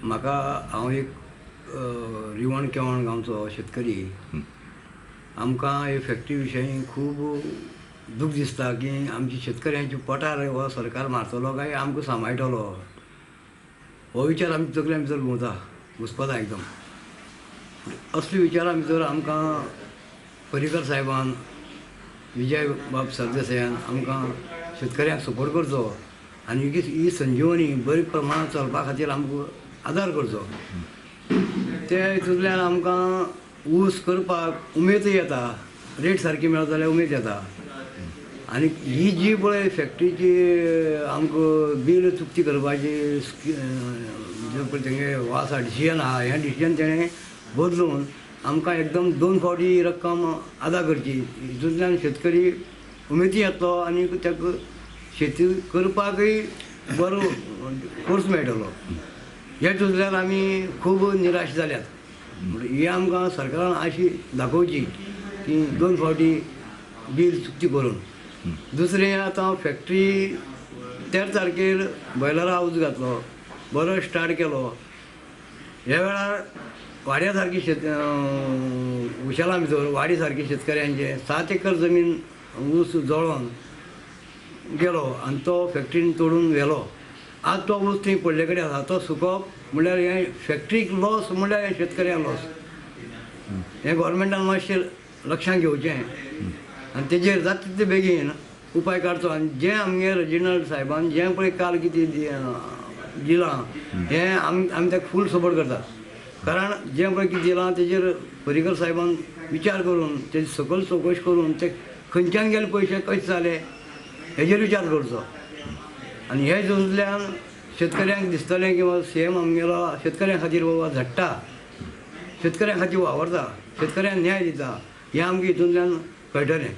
म्हाका हांव एक रिवण केवण गांवचो शेतकरी. आमकां हे फॅक्टरी विशयी खूब दूख दिसता की आमच्या शेतकऱ्यांच्या पोटार हो सरकार मारतलो काय आमकां सांबाळटलो, हो विचार आमच्या तकल्या भितर घुंवता, घुसपता एकदम. असले विचारा भितर आमकां पर्रीकर साहेबान, विजय बाब सरदेसायान आमकां शेतकऱ्यांक सपोर्ट करचो आनी ही संजीवनी बरे प्रमाणांत चलपा खातीर आमकां आदार करचो. ते हितूंतल्यान आमकां ऊस करपाक उमेद येता, रेट सारकी मेळत जाल्यार उमेद येता. आनी ही जी पळय फॅक्टरीची आमकां बील चुकती करपाची जो पळय तेंगे वासा डिसिजन आहा, हें डिसिजन तेणें बदलून आमकां एकदम 2 फावटी रक्कम अदा करची. हितूंतल्यान शेतकरी उमेदी येतलो आनी ताका शेती करपाकय बरो फोर्स मेळटलो. ह्या हितूंतल्यान आमी खूब निराश जाल्यात. ही आमकां सरकारान अशी दाखोवची की 2 फावटी बील चुकती करून. दुसरें आतां फॅक्टरी 13 तारखेर बॉयलरा हाऊस घातलो, बरो स्टार्ट केलो. ह्या वेळार वाड्या सारकी उशेला भितर वाडी सारकी शेतकऱ्यांचे 7 एकर जमीन ऊस जळोवन गेलो आनी तो फॅक्टरीन तोडून व्हेलो. आज तो ऊस थंय पडले कडेन आसा, तो सुकोवप म्हणल्यार हें फॅक्टरीक लॉस म्हणल्यार हें शेतकऱ्यांक लॉस. हें गोवोरमेंटान मातशें लक्षांत घेवचें आनी तेजेर जाता तितले बेगीन उपाय काडचो. आनी जें आमगे रेजिनल साहेबान जें पळय काल कितें दिलां हें आमी ताका फूल सपोर्ट करता. कारण जें पळय कितें दिलां तेजेर पर्रीकर साहेबान विचार करून तेजी सकयल चवकशी करून ते खंयच्यान गेले पयशे कशे जाले हेजेर विचार करचो. आनी हे हितूंतल्यान शेतकऱ्यांक दिसतलें की सीएम आमगेलो शेतकऱ्यां खातीर बाबा झडटा, शेतकऱ्यां खातीर वावरता, शेतकऱ्यांक न्याय दिता, हें आमकां हितूंतल्यान कळटलें.